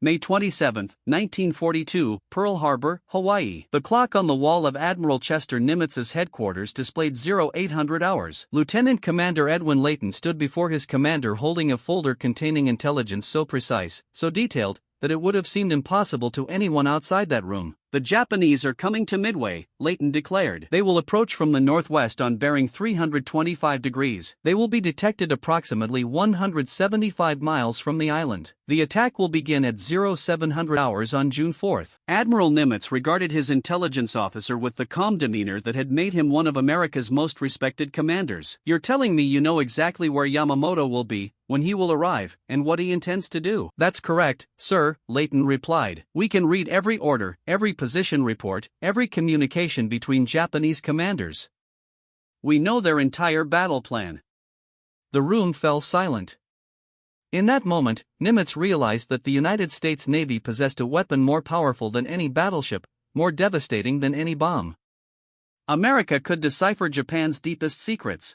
May 27, 1942, Pearl Harbor, Hawaii. The clock on the wall of Admiral Chester Nimitz's headquarters displayed 0800 hours. Lieutenant Commander Edwin Layton stood before his commander holding a folder containing intelligence so precise, so detailed, that it would have seemed impossible to anyone outside that room. "The Japanese are coming to Midway," Layton declared. "They will approach from the northwest on bearing 325 degrees. They will be detected approximately 175 miles from the island. The attack will begin at 0700 hours on June 4. Admiral Nimitz regarded his intelligence officer with the calm demeanor that had made him one of America's most respected commanders. "You're telling me you know exactly where Yamamoto will be, when he will arrive, and what he intends to do?" "That's correct, sir," Layton replied. "We can read every order, every position report, every communication between Japanese commanders. We know their entire battle plan." The room fell silent. In that moment, Nimitz realized that the United States Navy possessed a weapon more powerful than any battleship, more devastating than any bomb. America could decipher Japan's deepest secrets.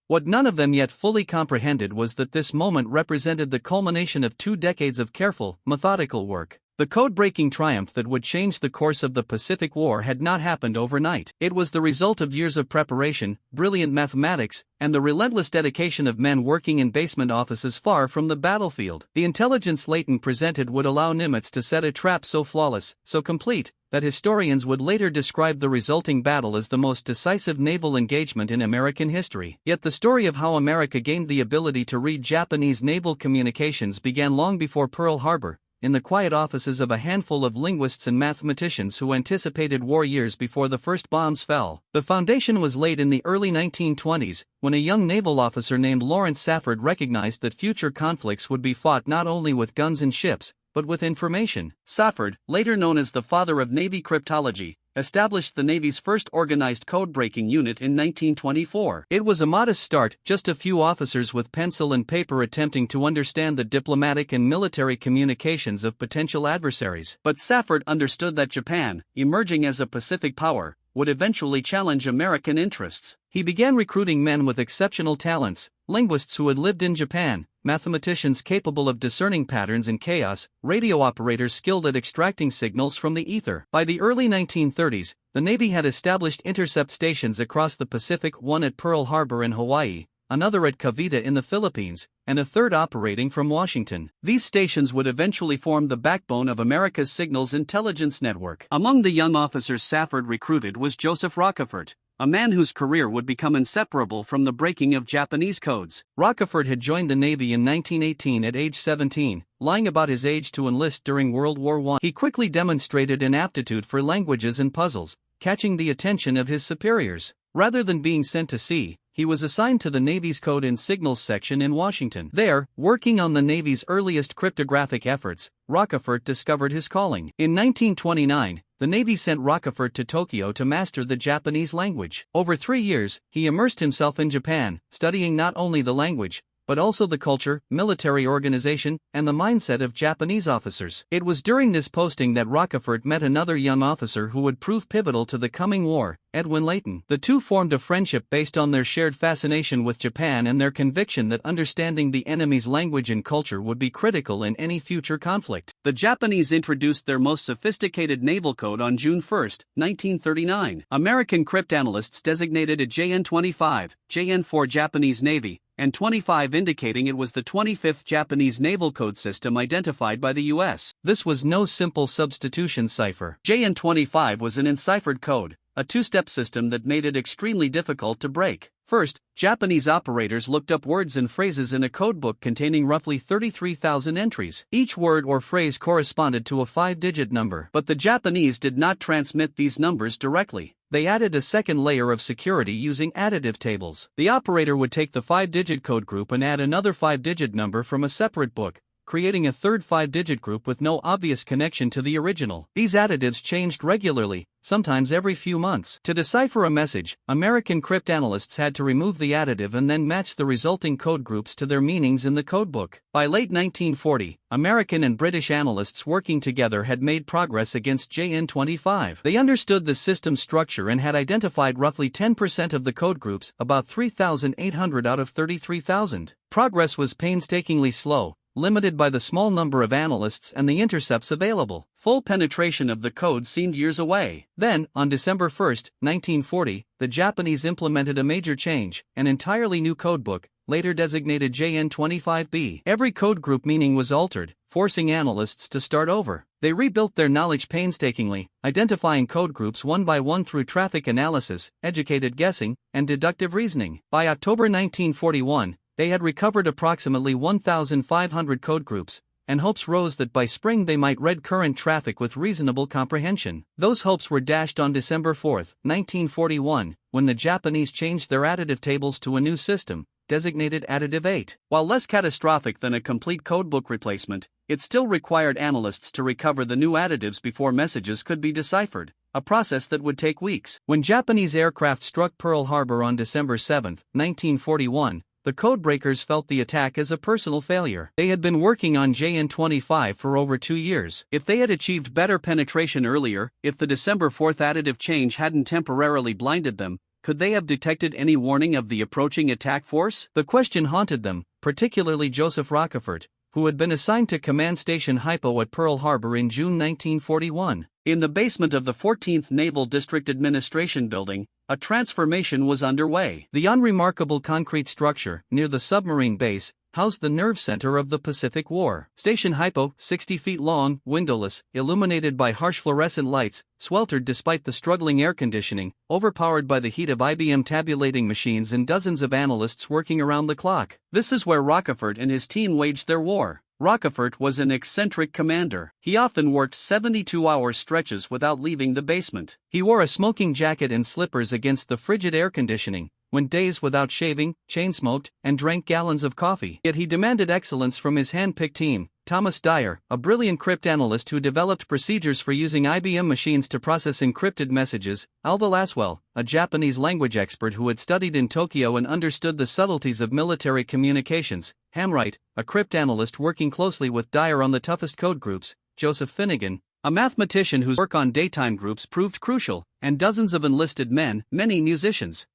What none of them yet fully comprehended was that this moment represented the culmination of 2 decades of careful, methodical work. The code-breaking triumph that would change the course of the Pacific War had not happened overnight. It was the result of years of preparation, brilliant mathematics, and the relentless dedication of men working in basement offices far from the battlefield. The intelligence Layton presented would allow Nimitz to set a trap so flawless, so complete, that historians would later describe the resulting battle as the most decisive naval engagement in American history. Yet the story of how America gained the ability to read Japanese naval communications began long before Pearl Harbor, in the quiet offices of a handful of linguists and mathematicians who anticipated war years before the first bombs fell. The foundation was laid in the early 1920s, when a young naval officer named Lawrence Safford recognized that future conflicts would be fought not only with guns and ships, but with information. Safford, later known as the father of Navy cryptology, established the Navy's first organized code-breaking unit in 1924. It was a modest start, just a few officers with pencil and paper attempting to understand the diplomatic and military communications of potential adversaries. But Safford understood that Japan, emerging as a Pacific power, would eventually challenge American interests. He began recruiting men with exceptional talents, linguists who had lived in Japan, mathematicians capable of discerning patterns in chaos, radio operators skilled at extracting signals from the ether. By the early 1930s, the Navy had established intercept stations across the Pacific, one at Pearl Harbor in Hawaii, another at Cavite in the Philippines, and a third operating from Washington. These stations would eventually form the backbone of America's signals intelligence network. Among the young officers Safford recruited was Joseph Rockefort, a man whose career would become inseparable from the breaking of Japanese codes. Rockefort had joined the Navy in 1918 at age 17, lying about his age to enlist during World War I. He quickly demonstrated an aptitude for languages and puzzles, catching the attention of his superiors. Rather than being sent to sea, he was assigned to the Navy's Code and Signals section in Washington. There, working on the Navy's earliest cryptographic efforts, Rockefort discovered his calling. In 1929, the Navy sent Rockefort to Tokyo to master the Japanese language. Over 3 years, he immersed himself in Japan, studying not only the language, but also the culture, military organization, and the mindset of Japanese officers. It was during this posting that Rockefort met another young officer who would prove pivotal to the coming war, Edwin Layton. The two formed a friendship based on their shared fascination with Japan and their conviction that understanding the enemy's language and culture would be critical in any future conflict. The Japanese introduced their most sophisticated naval code on June 1, 1939. American cryptanalysts designated it JN-25, JN for Japanese Navy, and 25 indicating it was the 25th Japanese naval code system identified by the U.S. This was no simple substitution cipher. JN-25 was an enciphered code, a two-step system that made it extremely difficult to break. First, Japanese operators looked up words and phrases in a codebook containing roughly 33,000 entries. Each word or phrase corresponded to a 5-digit number. But the Japanese did not transmit these numbers directly. They added a second layer of security using additive tables. The operator would take the 5-digit code group and add another 5-digit number from a separate book, creating a third 5-digit group with no obvious connection to the original. These additives changed regularly, sometimes every few months. To decipher a message, American cryptanalysts had to remove the additive and then match the resulting code groups to their meanings in the codebook. By late 1940, American and British analysts working together had made progress against JN-25. They understood the system structure and had identified roughly 10% of the code groups, about 3,800 out of 33,000. Progress was painstakingly slow, limited by the small number of analysts and the intercepts available. Full penetration of the code seemed years away. Then, on December 1, 1940, the Japanese implemented a major change, an entirely new codebook, later designated JN25B. Every code group meaning was altered, forcing analysts to start over. They rebuilt their knowledge painstakingly, identifying code groups one by one through traffic analysis, educated guessing, and deductive reasoning. By October 1941, they had recovered approximately 1,500 code groups, and hopes rose that by spring they might read current traffic with reasonable comprehension. Those hopes were dashed on December 4, 1941, when the Japanese changed their additive tables to a new system, designated Additive 8. While less catastrophic than a complete codebook replacement, it still required analysts to recover the new additives before messages could be deciphered, a process that would take weeks. When Japanese aircraft struck Pearl Harbor on December 7, 1941, the Codebreakers felt the attack as a personal failure. They had been working on JN25 for over 2 years. If they had achieved better penetration earlier, if the December 4 additive change hadn't temporarily blinded them, could they have detected any warning of the approaching attack force? The question haunted them, particularly Joseph Rockefort, who had been assigned to Command Station Hypo at Pearl Harbor in June 1941. In the basement of the 14th Naval District Administration Building, a transformation was underway. The unremarkable concrete structure, near the submarine base, housed the nerve center of the Pacific War. Station Hypo, 60 feet long, windowless, illuminated by harsh fluorescent lights, sweltered despite the struggling air conditioning, overpowered by the heat of IBM tabulating machines and dozens of analysts working around the clock. This is where Rockefort and his team waged their war. Rockefort was an eccentric commander. He often worked 72-hour stretches without leaving the basement. He wore a smoking jacket and slippers against the frigid air conditioning, went days without shaving, chain-smoked, and drank gallons of coffee. Yet he demanded excellence from his hand-picked team. Thomas Dyer, a brilliant cryptanalyst who developed procedures for using IBM machines to process encrypted messages, Alva Laswell, a Japanese language expert who had studied in Tokyo and understood the subtleties of military communications, Hamwright, a cryptanalyst working closely with Dyer on the toughest code groups, Joseph Finnegan, a mathematician whose work on daytime groups proved crucial, and dozens of enlisted men, many musicians.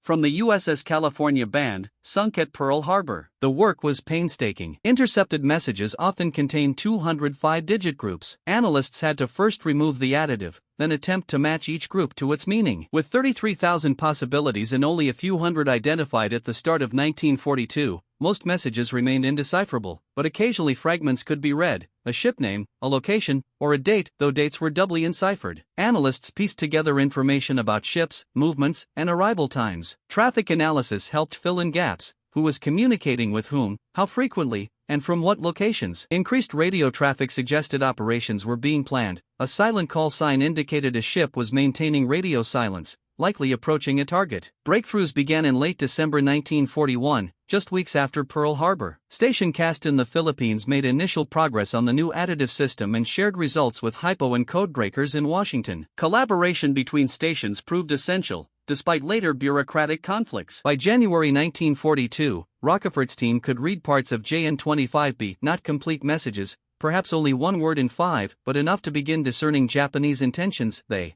From the USS California Band, sunk at Pearl Harbor. The work was painstaking. Intercepted messages often contained 205-digit groups. Analysts had to first remove the additive, then attempt to match each group to its meaning. With 33,000 possibilities and only a few hundred identified at the start of 1942, most messages remained indecipherable, but occasionally fragments could be read, a ship name, a location, or a date, though dates were doubly enciphered. Analysts pieced together information about ships, movements, and arrival times. Traffic analysis helped fill in gaps: who was communicating with whom, how frequently, and from what locations. Increased radio traffic suggested operations were being planned. A silent call sign indicated a ship was maintaining radio silence, likely approaching a target. Breakthroughs began in late December 1941, just weeks after Pearl Harbor. Station CAST in the Philippines made initial progress on the new additive system and shared results with Hypo and Codebreakers in Washington. Collaboration between stations proved essential, despite later bureaucratic conflicts. By January 1942, Rockefort's team could read parts of JN25B, not complete messages, perhaps only one word in 5, but enough to begin discerning Japanese intentions. They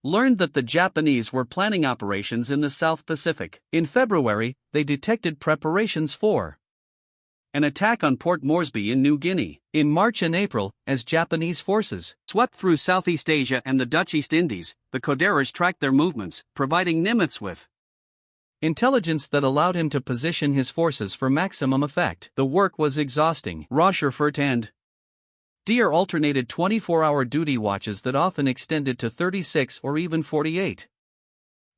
learned that the Japanese were planning operations in the South Pacific. In February, they detected preparations for an attack on Port Moresby in New Guinea. In March and April, as Japanese forces swept through Southeast Asia and the Dutch East Indies, the Codebreakers tracked their movements, providing Nimitz with intelligence that allowed him to position his forces for maximum effect. The work was exhausting. Rochefort and Dyer alternated 24-hour duty watches that often extended to 36 or even 48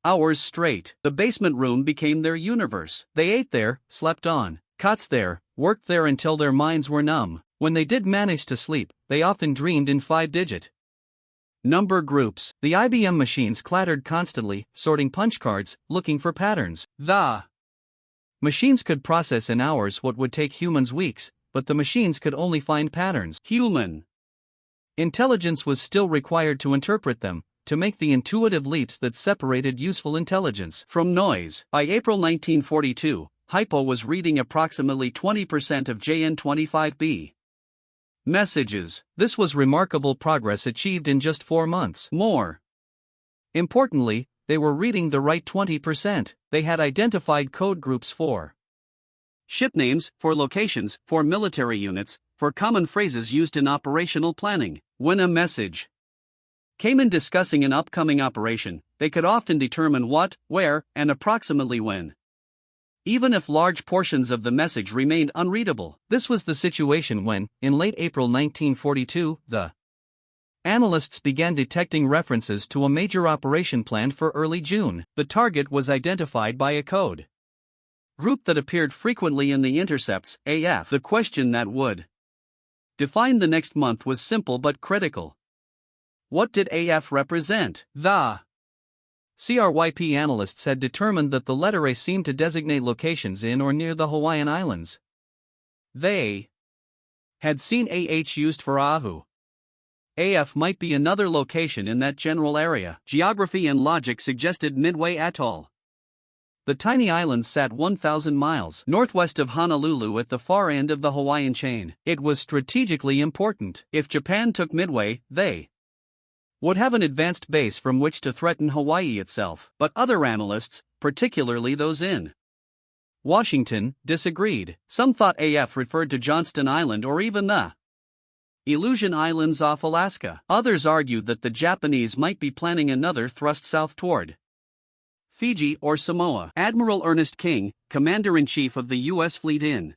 hours straight. The basement room became their universe. They ate there, slept on cots there, worked there until their minds were numb. When they did manage to sleep, they often dreamed in 5-digit number groups. The IBM machines clattered constantly, sorting punch cards, looking for patterns. The machines could process in hours what would take humans weeks, but the machines could only find patterns. Human intelligence was still required to interpret them, to make the intuitive leaps that separated useful intelligence from noise. By April 1942, Hypo was reading approximately 20% of JN25B messages. This was remarkable progress achieved in just 4 months. More importantly, they were reading the right 20%. They had identified code groups for Ship names, for locations, for military units, for common phrases used in operational planning. When a message came in discussing an upcoming operation, they could often determine what, where, and approximately when, even if large portions of the message remained unreadable. This was the situation when, in late April 1942, the analysts began detecting references to a major operation planned for early June. The target was identified by a code group that appeared frequently in the intercepts, AF. The question that would define the next month was simple but critical. What did AF represent? The CRYP analysts had determined that the letter A seemed to designate locations in or near the Hawaiian Islands. They had seen AH used for Oahu. AF might be another location in that general area. Geography and logic suggested Midway Atoll. The tiny island sat 1,000 miles northwest of Honolulu at the far end of the Hawaiian chain. It was strategically important. If Japan took Midway, they would have an advanced base from which to threaten Hawaii itself. But other analysts, particularly those in Washington, disagreed. Some thought AF referred to Johnston Island or even the Illusion Islands off Alaska. Others argued that the Japanese might be planning another thrust south toward Fiji or Samoa. Admiral Ernest King, Commander-in-Chief of the U.S. Fleet in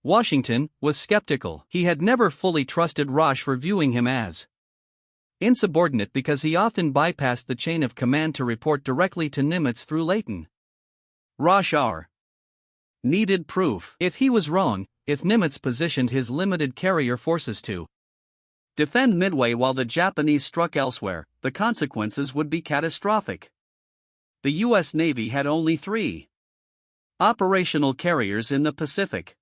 Washington, was skeptical. He had never fully trusted Roche, reviewing him as insubordinate because he often bypassed the chain of command to report directly to Nimitz through Leighton. Roche needed proof. If he was wrong, if Nimitz positioned his limited carrier forces to defend Midway while the Japanese struck elsewhere, the consequences would be catastrophic. The U.S. Navy had only 3 operational carriers in the Pacific.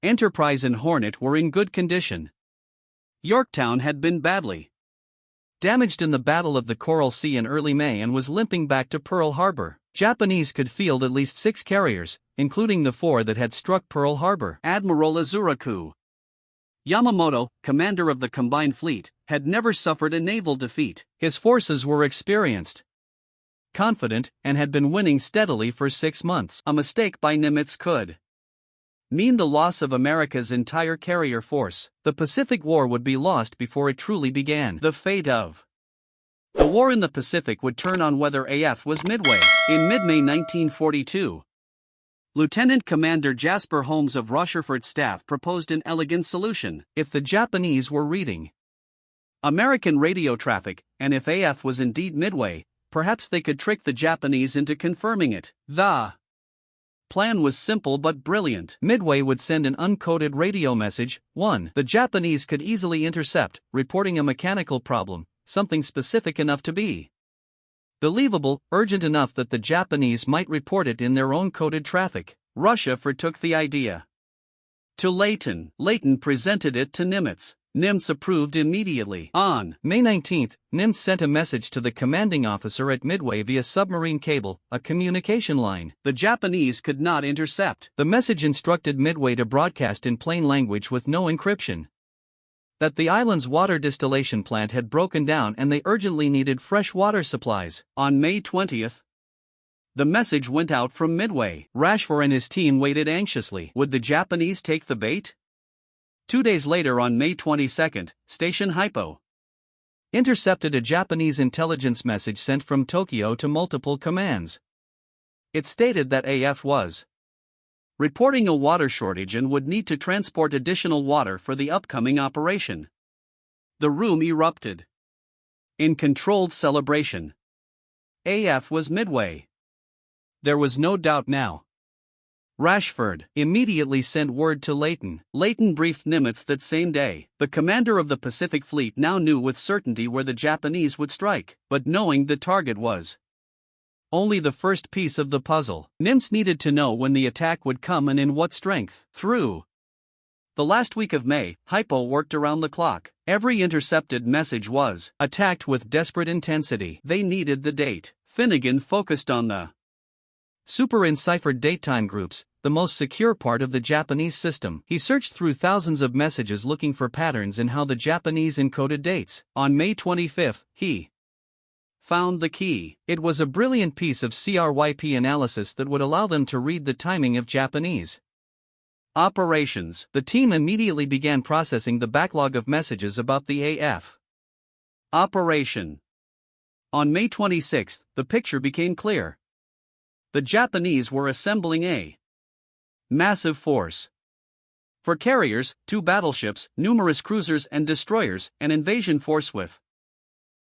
Enterprise and Hornet were in good condition. Yorktown had been badly damaged in the Battle of the Coral Sea in early May and was limping back to Pearl Harbor. Japanese could field at least 6 carriers, including the 4 that had struck Pearl Harbor. Admiral Izuraku Yamamoto, commander of the combined fleet, had never suffered a naval defeat. His forces were experienced, confident, and had been winning steadily for 6 months. A mistake by Nimitz could mean the loss of America's entire carrier force. The Pacific War would be lost before it truly began. The fate of the war in the Pacific would turn on whether AF was Midway. In mid-May 1942, Lieutenant Commander Jasper Holmes of Rochefort staff proposed an elegant solution. If the Japanese were reading American radio traffic, and if AF was indeed Midway, perhaps they could trick the Japanese into confirming it. The plan was simple but brilliant. Midway would send an uncoded radio message. 1. The Japanese could easily intercept, reporting a mechanical problem, something specific enough to be believable, urgent enough that the Japanese might report it in their own coded traffic. Russia took the idea to Leighton. Leighton presented it to Nimitz. Nimitz approved immediately. On May 19, Nimitz sent a message to the commanding officer at Midway via submarine cable, a communication line. The Japanese could not intercept. The message instructed Midway to broadcast in plain language with no encryption that the island's water distillation plant had broken down and they urgently needed fresh water supplies. On May 20, the message went out from Midway. Rochefort and his team waited anxiously. Would the Japanese take the bait? 2 days later, on May 22, Station Hypo intercepted a Japanese intelligence message sent from Tokyo to multiple commands. It stated that AF was reporting a water shortage and would need to transport additional water for the upcoming operation. The room erupted in controlled celebration. AF was Midway. There was no doubt now. Rochefort immediately sent word to Leighton. Leighton briefed Nimitz that same day. The commander of the Pacific Fleet now knew with certainty where the Japanese would strike, but knowing the target was only the first piece of the puzzle. Nimitz needed to know when the attack would come and in what strength. Through the last week of May, Hypo worked around the clock. Every intercepted message was attacked with desperate intensity. They needed the date. Finnegan focused on the super-enciphered date-time groups, the most secure part of the Japanese system. He searched through thousands of messages looking for patterns in how the Japanese encoded dates. On May 25, he found the key. It was a brilliant piece of CRYP analysis that would allow them to read the timing of Japanese Operations. The team immediately began processing the backlog of messages about the AF. Operation. On May 26, the picture became clear. The Japanese were assembling a massive force. For carriers, 2 battleships, numerous cruisers and destroyers, an invasion force with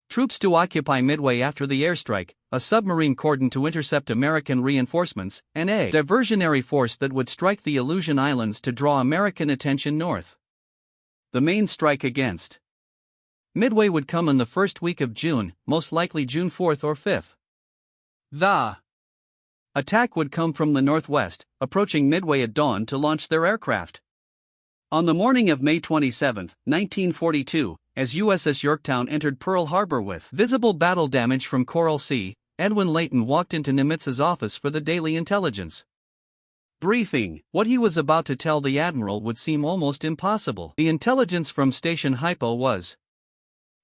troops to occupy Midway after the airstrike, a submarine cordon to intercept American reinforcements, and a diversionary force that would strike the Aleutian Islands to draw American attention north. The main strike against Midway would come in the first week of June, most likely June 4th or 5th. The attack would come from the northwest, approaching Midway at dawn to launch their aircraft. On the morning of May 27, 1942, as USS Yorktown entered Pearl Harbor with visible battle damage from Coral Sea, Edwin Layton walked into Nimitz's office for the daily intelligence briefing. What he was about to tell the admiral would seem almost impossible. The intelligence from Station Hypo was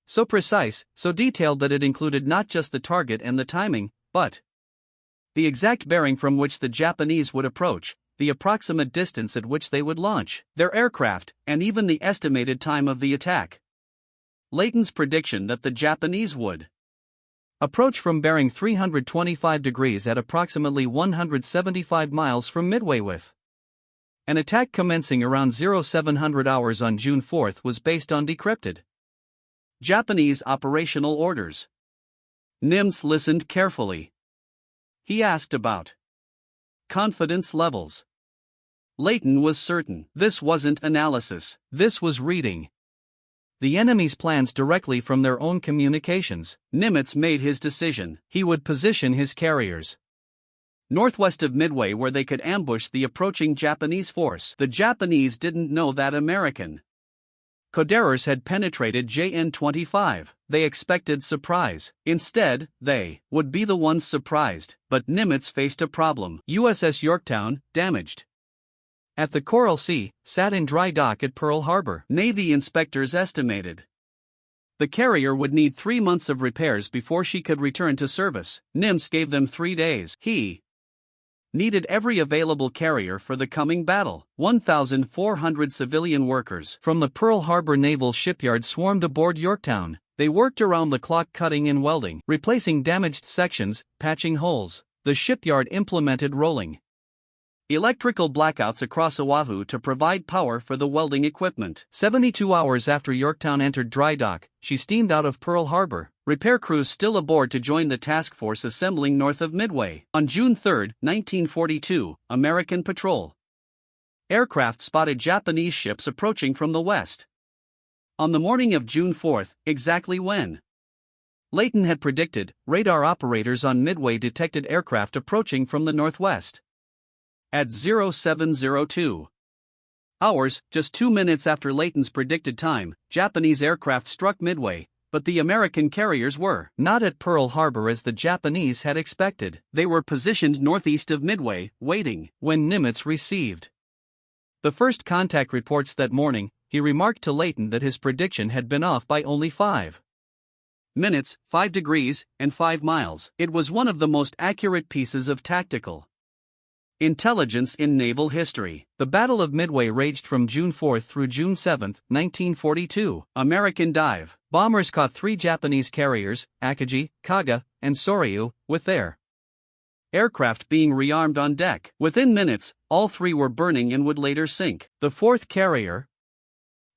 so precise, so detailed that it included not just the target and the timing, but the exact bearing from which the Japanese would approach, the approximate distance at which they would launch their aircraft, and even the estimated time of the attack. Layton's prediction that the Japanese would approach from bearing 325 degrees at approximately 175 miles from Midway with an attack commencing around 0700 hours on June 4 was based on decrypted Japanese operational orders. Nimitz listened carefully. He asked about confidence levels. Layton was certain. This wasn't analysis, this was reading the enemy's plans directly from their own communications. Nimitz made his decision. He would position his carriers northwest of Midway where they could ambush the approaching Japanese force. The Japanese didn't know that American Codebreakers had penetrated JN-25. They expected surprise. Instead, they would be the ones surprised. But Nimitz faced a problem. USS Yorktown, damaged at the Coral Sea, sat in dry dock at Pearl Harbor. Navy inspectors estimated the carrier would need 3 months of repairs before she could return to service. Nimitz gave them 3 days. He needed every available carrier for the coming battle. 1,400 civilian workers from the Pearl Harbor Naval Shipyard swarmed aboard Yorktown. They worked around the clock, cutting and welding, replacing damaged sections, patching holes. The shipyard implemented rolling electrical blackouts across Oahu to provide power for the welding equipment. 72 hours after Yorktown entered dry dock, she steamed out of Pearl Harbor. Repair crews still aboard to join the task force assembling north of Midway. On June 3, 1942, American patrol aircraft spotted Japanese ships approaching from the west. On the morning of June 4, exactly when Layton had predicted, radar operators on Midway detected aircraft approaching from the northwest. At 0702 hours, just 2 minutes after Layton's predicted time, Japanese aircraft struck Midway, but the American carriers were not at Pearl Harbor as the Japanese had expected. They were positioned northeast of Midway, waiting. When Nimitz received the first contact reports that morning, he remarked to Layton that his prediction had been off by only 5 minutes, 5 degrees, and 5 miles. It was one of the most accurate pieces of tactical intelligence in naval history. The Battle of Midway raged from June 4 through June 7, 1942. American dive bombers caught 3 Japanese carriers, Akagi, Kaga, and Soryu, with their aircraft being rearmed on deck. Within minutes, all 3 were burning and would later sink. The 4th carrier,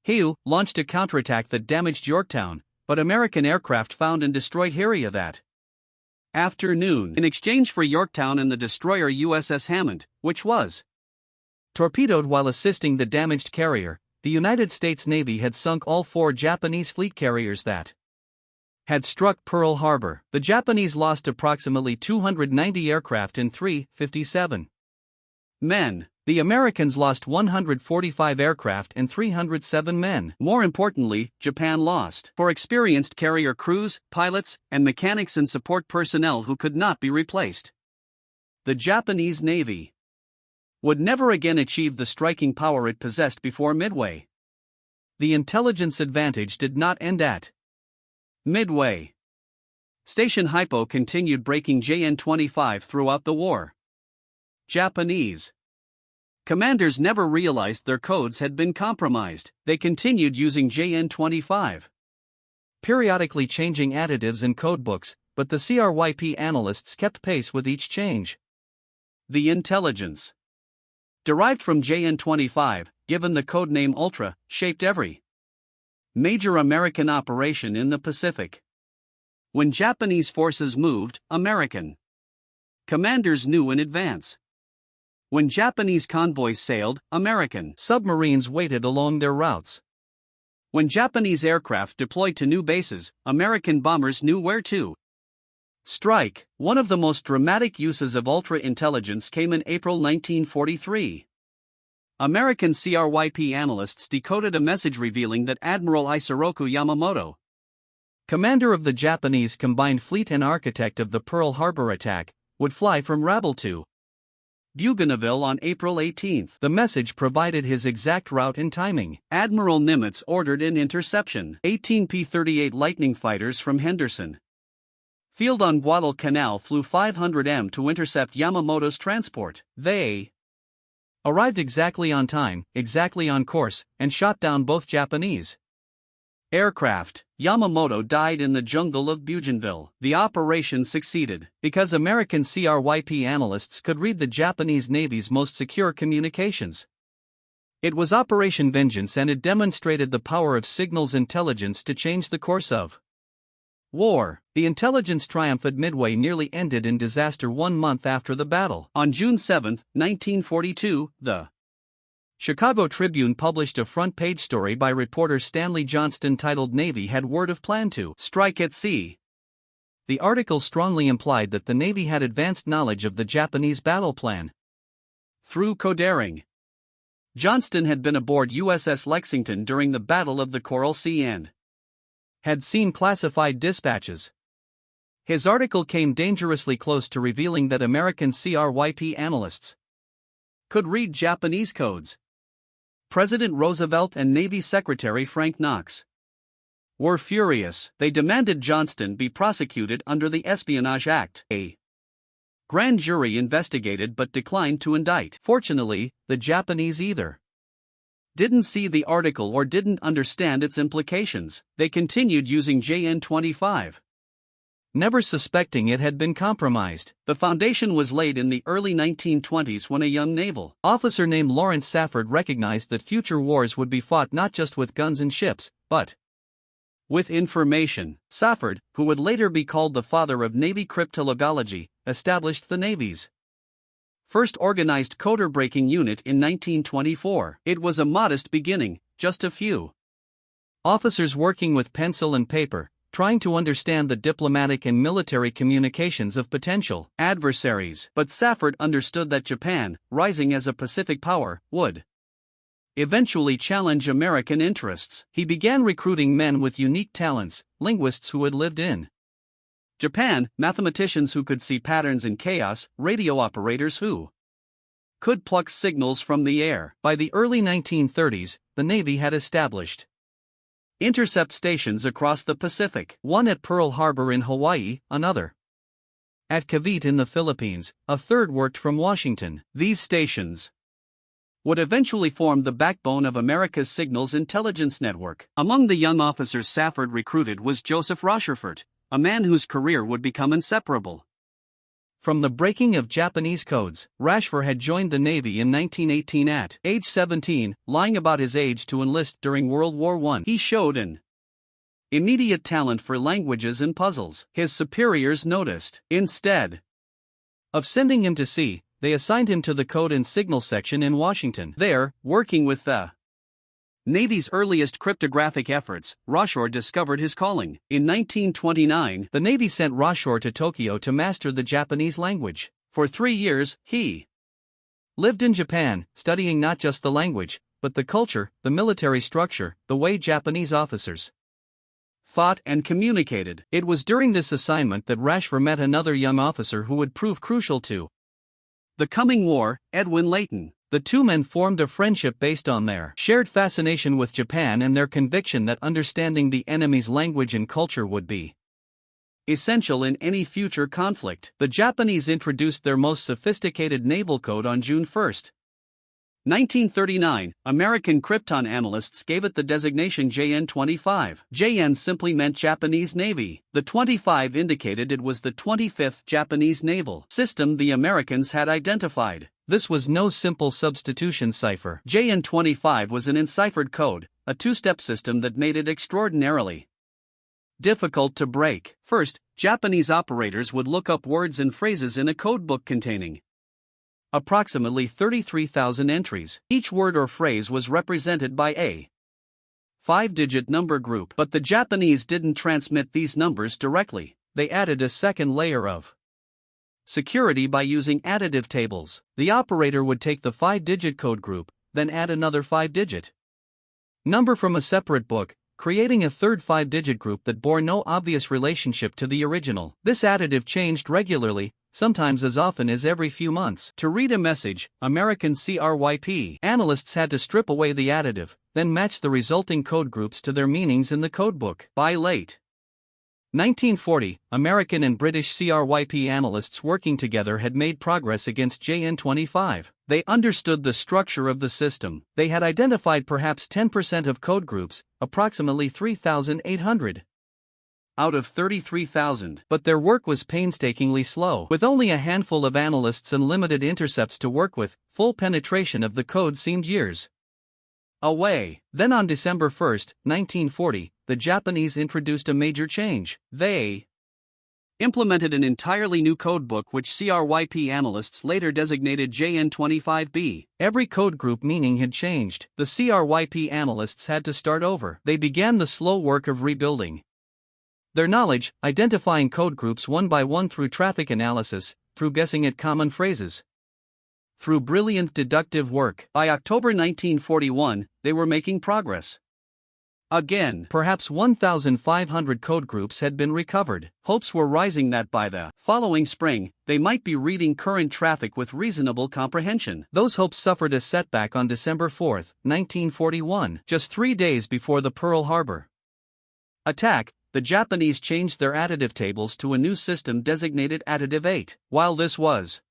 Hiu, launched a counterattack that damaged Yorktown, but American aircraft found and destroyed Hiria that afternoon in exchange for Yorktown and the destroyer USS Hammond, which was torpedoed while assisting the damaged carrier. The United States Navy had sunk all 4 Japanese fleet carriers that had struck Pearl Harbor. The Japanese lost approximately 290 aircraft and 357 men. The Americans lost 145 aircraft and 307 men. More importantly, Japan lost 4 experienced carrier crews, pilots, and mechanics and support personnel who could not be replaced. The Japanese Navy would never again achieve the striking power it possessed before Midway. The intelligence advantage did not end at Midway. Station Hypo continued breaking JN-25 throughout the war. Japanese Commanders never realized their codes had been compromised. They continued using JN-25, periodically changing additives in codebooks, but the CRYP analysts kept pace with each change. The intelligence derived from JN-25, given the codename Ultra, shaped every major American operation in the Pacific. When Japanese forces moved, American commanders knew in advance. When Japanese convoys sailed, American submarines waited along their routes. When Japanese aircraft deployed to new bases, American bombers knew where to strike. One of the most dramatic uses of ultra-intelligence came in April 1943. American CRYP analysts decoded a message revealing that Admiral Isoroku Yamamoto, commander of the Japanese Combined Fleet and architect of the Pearl Harbor attack, would fly from Rabaul to Bougainville on April 18. The message provided his exact route and timing. Admiral Nimitz ordered an interception. 18 P-38 Lightning fighters from Henderson Field on Guadalcanal flew 500M to intercept Yamamoto's transport. They arrived exactly on time, exactly on course, and shot down both Japanese aircraft. Yamamoto died in the jungle of Bougainville. The operation succeeded because American CRYP analysts could read the Japanese Navy's most secure communications. It was Operation Vengeance, and it demonstrated the power of signals intelligence to change the course of war. The intelligence triumph at Midway nearly ended in disaster 1 month after the battle. On June 7, 1942, the Chicago Tribune published a front-page story by reporter Stanley Johnston titled "Navy Had Word of Plan to Strike at Sea." The article strongly implied that the Navy had advanced knowledge of the Japanese battle plan. Through codering, Johnston had been aboard USS Lexington during the Battle of the Coral Sea and had seen classified dispatches. His article came dangerously close to revealing that American CRYP analysts could read Japanese codes. President Roosevelt and Navy Secretary Frank Knox were furious. They demanded Johnston be prosecuted under the Espionage Act. A grand jury investigated but declined to indict. Fortunately, the Japanese either didn't see the article or didn't understand its implications. They continued using JN-25, never suspecting it had been compromised. The foundation was laid in the early 1920s when a young naval officer named Lawrence Safford recognized that future wars would be fought not just with guns and ships, but with information. Safford, who would later be called the father of Navy cryptologology, established the Navy's first organized codebreaking unit in 1924. It was a modest beginning, just a few officers working with pencil and paper, trying to understand the diplomatic and military communications of potential adversaries. But Safford understood that Japan, rising as a Pacific power, would eventually challenge American interests. He began recruiting men with unique talents, linguists who had lived in Japan, mathematicians who could see patterns in chaos, radio operators who could pluck signals from the air. By the early 1930s, the Navy had established intercept stations across the Pacific, one at Pearl Harbor in Hawaii, another at Cavite in the Philippines, a third worked from Washington. These stations would eventually form the backbone of America's signals intelligence network. Among the young officers Safford recruited was Joseph Rochefort, a man whose career would become inseparable from the breaking of Japanese codes. Rochefort had joined the Navy in 1918 at age 17, lying about his age to enlist during World War I. He showed an immediate talent for languages and puzzles. His superiors noticed. Instead of sending him to sea, they assigned him to the Code and Signal section in Washington. There, working with the Navy's earliest cryptographic efforts, Rochefort discovered his calling. In 1929, the Navy sent Rochefort to Tokyo to master the Japanese language. For 3 years, he lived in Japan, studying not just the language, but the culture, the military structure, the way Japanese officers thought and communicated. It was during this assignment that Rochefort met another young officer who would prove crucial to the coming war, Edwin Layton. The two men formed a friendship based on their shared fascination with Japan and their conviction that understanding the enemy's language and culture would be essential in any future conflict. The Japanese introduced their most sophisticated naval code on June 1, 1939, American Krypton analysts gave it the designation JN-25. JN simply meant Japanese Navy. The 25 indicated it was the 25th Japanese naval system the Americans had identified. This was no simple substitution cipher. JN-25 was an enciphered code, a two-step system that made it extraordinarily difficult to break. First, Japanese operators would look up words and phrases in a codebook containing approximately 33,000 entries. Each word or phrase was represented by a 5-digit number group. But the Japanese didn't transmit these numbers directly. They added a second layer of security by using additive tables. The operator would take the 5-digit code group, then add another 5-digit number from a separate book, creating a third 5-digit group that bore no obvious relationship to the original. This additive changed regularly, sometimes as often as every few months. To read a message, American CRYP analysts had to strip away the additive, then match the resulting code groups to their meanings in the codebook. By late 1940, American and British CRYP analysts working together had made progress against JN-25. They understood the structure of the system. They had identified perhaps 10% of code groups, approximately 3,800 out of 33,000. But their work was painstakingly slow. With only a handful of analysts and limited intercepts to work with, full penetration of the code seemed years away. Then on December 1, 1940, the Japanese introduced a major change. They implemented an entirely new codebook which CRYP analysts later designated JN-25B. Every code group meaning had changed. The CRYP analysts had to start over. They began the slow work of rebuilding their knowledge, identifying code groups one by one through traffic analysis, through guessing at common phrases, through brilliant deductive work. By October 1941, they were making progress. Again, perhaps 1,500 code groups had been recovered. Hopes were rising that by the following spring, they might be reading current traffic with reasonable comprehension. Those hopes suffered a setback on December 4, 1941, just 3 days before the Pearl Harbor attack. The Japanese changed their additive tables to a new system designated Additive 8. While this was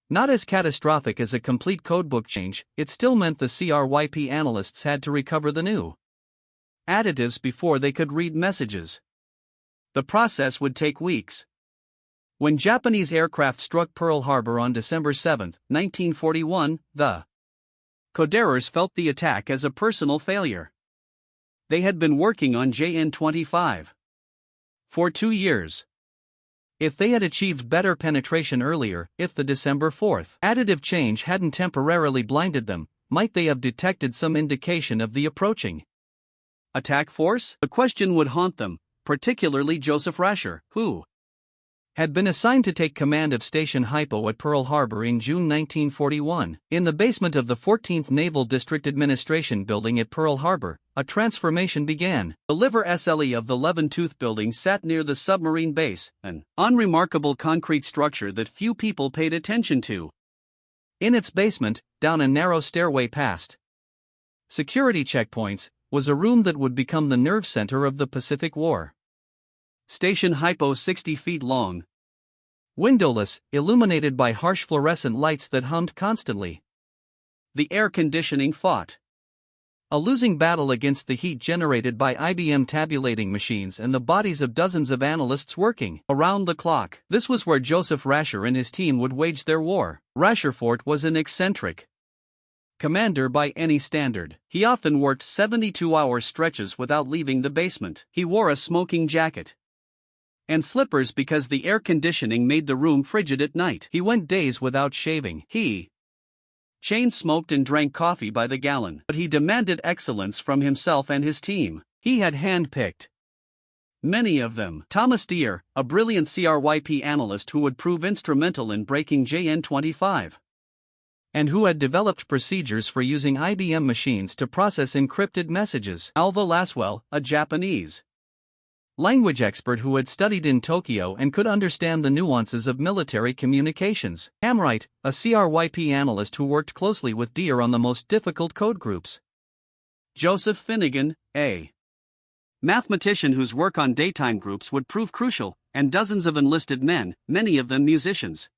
not as catastrophic as a complete codebook change, it still meant the CRYP analysts had to recover the new additives before they could read messages. The process would take weeks. When Japanese aircraft struck Pearl Harbor on December 7, 1941, the Codebreakers felt the attack as a personal failure. They had been working on JN-25 for 2 years. If they had achieved better penetration earlier, if the December 4th additive change hadn't temporarily blinded them, might they have detected some indication of the approaching attack force? The question would haunt them, particularly Joseph Rasher, who had been assigned to take command of Station Hypo at Pearl Harbor in June 1941. In the basement of the 14th Naval District Administration Building at Pearl Harbor, a transformation began. The liver SLE of the 11-tooth building sat near the submarine base, an unremarkable concrete structure that few people paid attention to. In its basement, down a narrow stairway past security checkpoints, was a room that would become the nerve center of the Pacific War. Station Hypo 60 feet long, windowless, illuminated by harsh fluorescent lights that hummed constantly. The air conditioning fought a losing battle against the heat generated by IBM tabulating machines and the bodies of dozens of analysts working around the clock. This was where Joseph Rasher and his team would wage their war. Rasherford was an eccentric commander by any standard. He often worked 72-hour stretches without leaving the basement. He wore a smoking jacket and slippers because the air conditioning made the room frigid at night. He went days without shaving. He chain smoked and drank coffee by the gallon. But he demanded excellence from himself and his team. He had handpicked many of them. Thomas Deere, a brilliant CRYP analyst who would prove instrumental in breaking JN-25, and who had developed procedures for using IBM machines to process encrypted messages. Alva Laswell, a Japanese language expert who had studied in Tokyo and could understand the nuances of military communications. Hamright, a CRYP analyst who worked closely with Deere on the most difficult code groups. Joseph Finnegan, a mathematician whose work on daytime groups would prove crucial, and dozens of enlisted men, many of them musicians.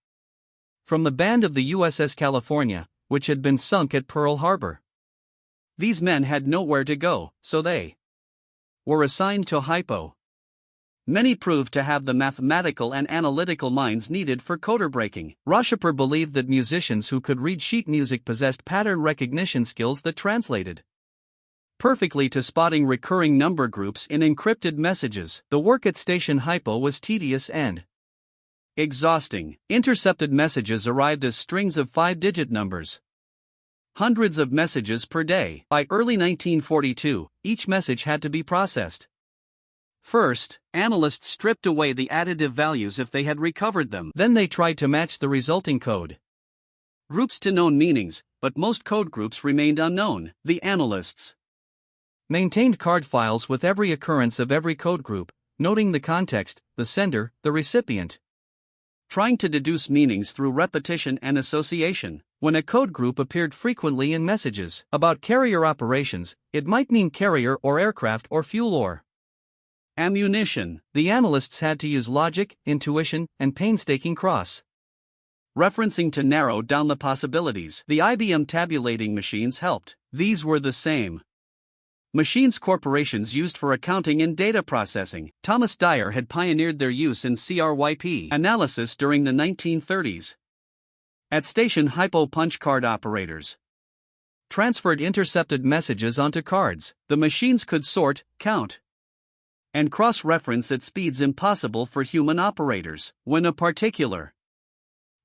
From the band of the USS California, which had been sunk at Pearl Harbor. These men had nowhere to go, so they were assigned to Hypo. Many proved to have the mathematical and analytical minds needed for codebreaking. Reshape believed that musicians who could read sheet music possessed pattern recognition skills that translated perfectly to spotting recurring number groups in encrypted messages. The work at Station Hypo was tedious and exhausting. Intercepted messages arrived as strings of 5-digit numbers. Hundreds of messages per day. By early 1942, each message had to be processed. First, analysts stripped away the additive values if they had recovered them. Then they tried to match the resulting code groups to known meanings, but most code groups remained unknown. The analysts maintained card files with every occurrence of every code group, noting the context, the sender, the recipient, trying to deduce meanings through repetition and association. When a code group appeared frequently in messages about carrier operations, it might mean carrier or aircraft or fuel or ammunition. The analysts had to use logic, intuition, and painstaking cross-referencing to narrow down the possibilities. The IBM tabulating machines helped. These were the same machines corporations used for accounting and data processing. Thomas Dyer had pioneered their use in CRYP analysis during the 1930s. At Station Hypo, punch card operators transferred intercepted messages onto cards. The machines could sort, count, and cross-reference at speeds impossible for human operators. When a particular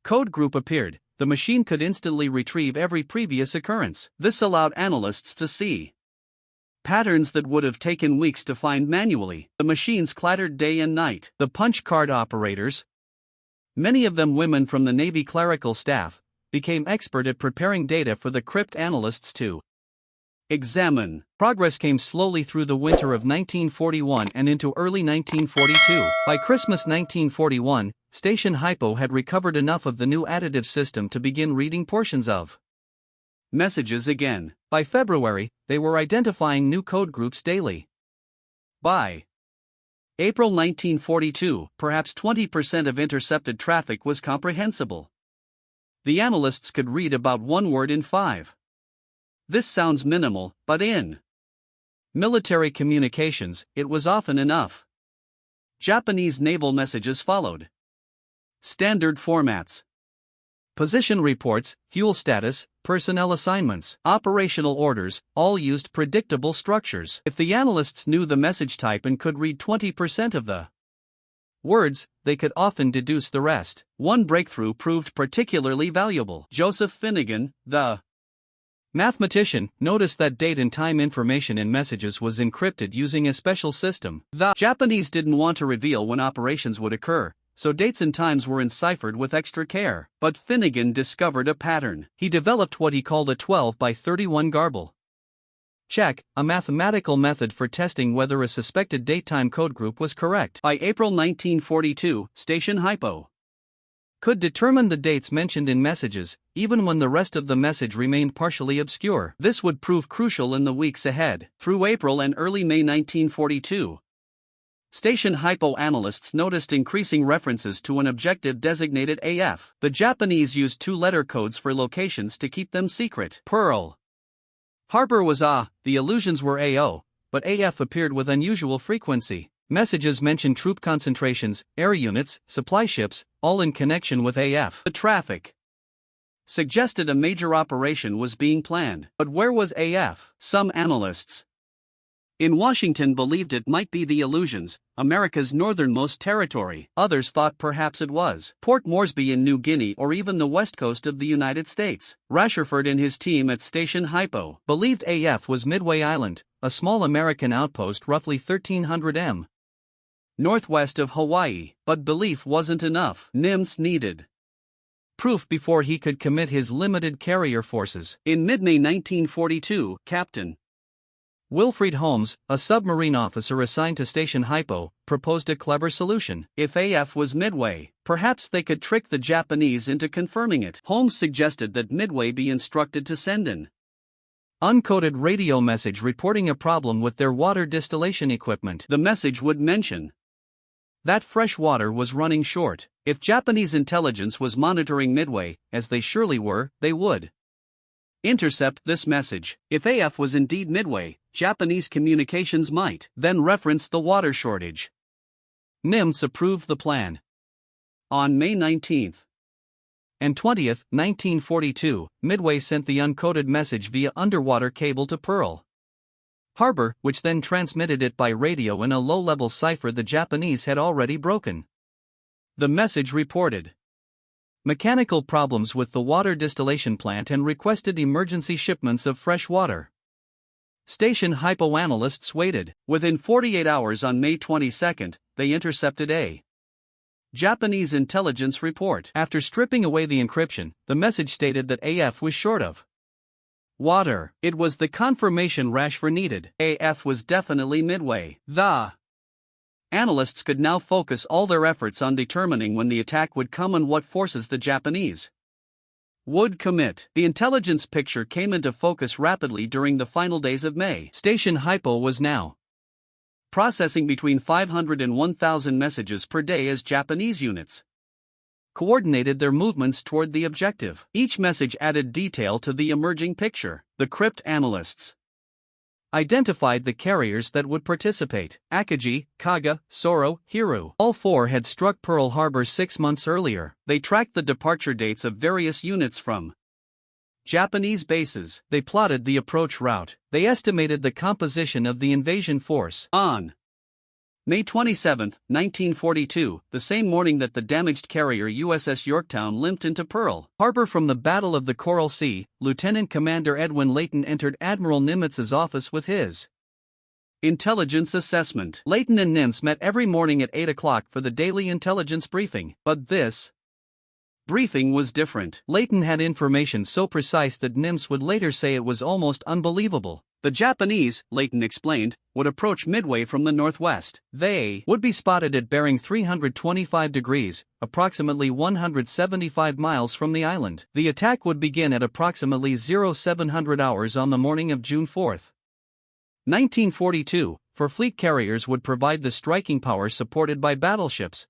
code group appeared, the machine could instantly retrieve every previous occurrence. This allowed analysts to see patterns that would have taken weeks to find manually. The machines clattered day and night. The punch card operators, many of them women from the Navy clerical staff, became expert at preparing data for the crypt analysts to examine. Progress came slowly through the winter of 1941 and into early 1942. By Christmas 1941, Station Hypo had recovered enough of the new additive system to begin reading portions of messages again. By February, they were identifying new code groups daily. By April 1942, perhaps 20% of intercepted traffic was comprehensible. The analysts could read about one word in 5. This sounds minimal, but in military communications, it was often enough. Japanese naval messages followed standard formats: position reports, fuel status, personnel assignments, operational orders, all used predictable structures. If the analysts knew the message type and could read 20% of the words, they could often deduce the rest. One breakthrough proved particularly valuable. Joseph Finnegan, the mathematician, noticed that date and time information in messages was encrypted using a special system. The Japanese didn't want to reveal when operations would occur, so dates and times were enciphered with extra care. But Finnegan discovered a pattern. He developed what he called a 12 by 31 garble check, a mathematical method for testing whether a suspected date-time code group was correct. By April 1942, Station Hypo could determine the dates mentioned in messages, even when the rest of the message remained partially obscure. This would prove crucial in the weeks ahead. Through April and early May 1942, Station Hypo analysts noticed increasing references to an objective designated AF. The Japanese used 2-letter codes for locations to keep them secret. Pearl Harbor was A, the illusions were AO, but AF appeared with unusual frequency. Messages mentioned troop concentrations, air units, supply ships, all in connection with AF. The traffic suggested a major operation was being planned. But where was AF? Some analysts in Washington believed it might be the Aleutians, America's northernmost territory. Others thought perhaps it was Port Moresby in New Guinea or even the west coast of the United States. Reshape and his team at Station Hypo believed AF was Midway Island, a small American outpost roughly 1,300 m northwest of Hawaii. But belief wasn't enough. Nimitz needed proof before he could commit his limited carrier forces. In mid-May 1942, Captain Wilfred Holmes, a submarine officer assigned to Station Hypo, proposed a clever solution. If AF was Midway, perhaps they could trick the Japanese into confirming it. Holmes suggested that Midway be instructed to send an uncoded radio message reporting a problem with their water distillation equipment. The message would mention that fresh water was running short. If Japanese intelligence was monitoring Midway, as they surely were, they would Intercept this message. If AF was indeed Midway, Japanese communications might then reference the water shortage. Nimitz approved the plan. On May 19 and 20, 1942, Midway sent the uncoded message via underwater cable to Pearl Harbor, which then transmitted it by radio in a low-level cipher the Japanese had already broken. The message reported mechanical problems with the water distillation plant and requested emergency shipments of fresh water. Station hypo analysts waited. Within 48 hours on May 22, they intercepted a Japanese intelligence report. After stripping away the encryption, the message stated that AF was short of water. It was the confirmation Rashford needed. AF was definitely Midway. The analysts could now focus all their efforts on determining when the attack would come and what forces the Japanese would commit. The intelligence picture came into focus rapidly during the final days of May. Station Hypo was now processing between 500 and 1,000 messages per day as Japanese units coordinated their movements toward the objective. Each message added detail to the emerging picture. The crypt analysts identified the carriers that would participate: Akagi, Kaga, Soro, Hiru. All four had struck Pearl Harbor 6 months earlier. They tracked the departure dates of various units from Japanese bases. They plotted the approach route. They estimated the composition of the invasion force. On May 27, 1942, the same morning that the damaged carrier USS Yorktown limped into Pearl Harbor from the Battle of the Coral Sea, Lieutenant Commander Edwin Layton entered Admiral Nimitz's office with his intelligence assessment. Layton and Nimitz met every morning at 8 o'clock for the daily intelligence briefing, but this briefing was different. Layton had information so precise that Nimitz would later say it was almost unbelievable. The Japanese, Layton explained, would approach Midway from the northwest. They would be spotted at bearing 325 degrees, approximately 175 miles from the island. The attack would begin at approximately 0700 hours on the morning of June 4, 1942, for fleet carriers would provide the striking power supported by battleships,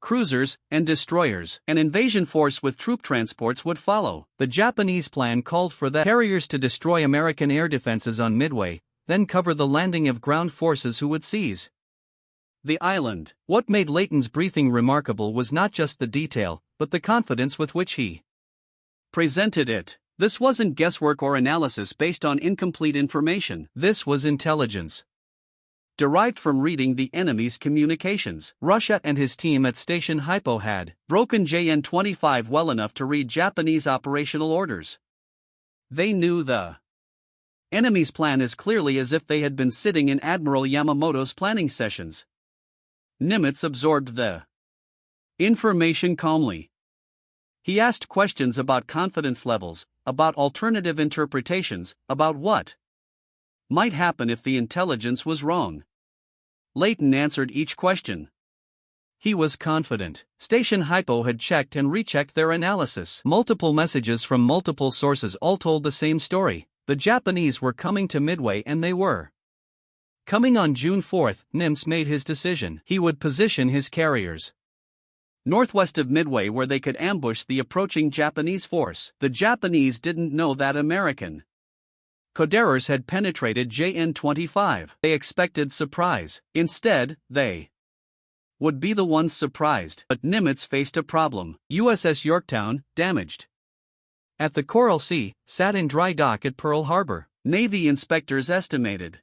cruisers, and destroyers. An invasion force with troop transports would follow. The Japanese plan called for the carriers to destroy American air defenses on Midway, then cover the landing of ground forces who would seize the island. What made Layton's briefing remarkable was not just the detail, but the confidence with which he presented it. This wasn't guesswork or analysis based on incomplete information. This was intelligence derived from reading the enemy's communications. Russia and his team at Station Hypo had broken JN-25 well enough to read Japanese operational orders. They knew the enemy's plan as clearly as if they had been sitting in Admiral Yamamoto's planning sessions. Nimitz absorbed the information calmly. He asked questions about confidence levels, about alternative interpretations, about what might happen if the intelligence was wrong. Layton answered each question. He was confident. Station Hypo had checked and rechecked their analysis. Multiple messages from multiple sources all told the same story. The Japanese were coming to Midway and they were coming on June 4. Nimitz made his decision. He would position his carriers northwest of Midway where they could ambush the approaching Japanese force. The Japanese didn't know that American Codebreakers had penetrated JN-25. They expected surprise. Instead, they would be the ones surprised. But Nimitz faced a problem. USS Yorktown, damaged at the Coral Sea, sat in dry dock at Pearl Harbor. Navy inspectors estimated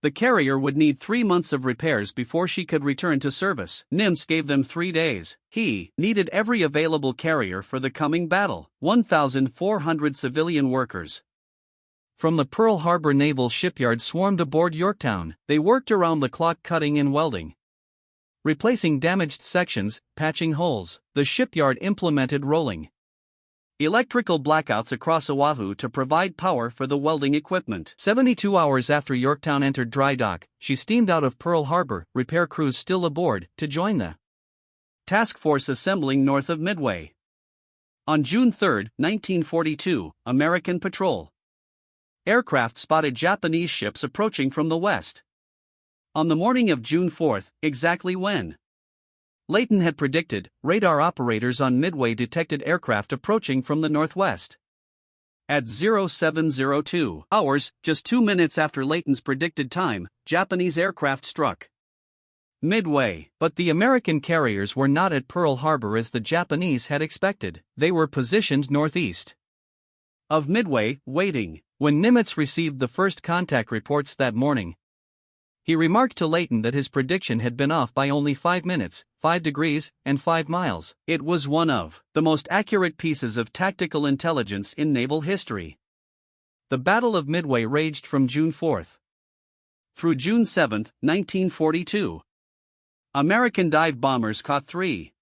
the carrier would need 3 months of repairs before she could return to service. Nimitz gave them 3 days. He needed every available carrier for the coming battle. 1,400 civilian workers from the Pearl Harbor Naval Shipyard swarmed aboard Yorktown. They worked around the clock cutting and welding, replacing damaged sections, patching holes. The shipyard implemented rolling electrical blackouts across Oahu to provide power for the welding equipment. 72 hours after Yorktown entered dry dock, she steamed out of Pearl Harbor, repair crews still aboard, to join the task force assembling north of Midway. On June 3, 1942, American patrol aircraft spotted Japanese ships approaching from the west. On the morning of June 4, exactly when Layton had predicted, radar operators on Midway detected aircraft approaching from the northwest. At 0702 hours, just 2 minutes after Layton's predicted time, Japanese aircraft struck Midway. But the American carriers were not at Pearl Harbor as the Japanese had expected. They were positioned northeast of Midway, waiting. When Nimitz received the first contact reports that morning, he remarked to Layton that his prediction had been off by only 5 minutes, 5 degrees, and 5 miles. It was one of the most accurate pieces of tactical intelligence in naval history. The Battle of Midway raged from June 4 through June 7, 1942. American dive bombers caught 3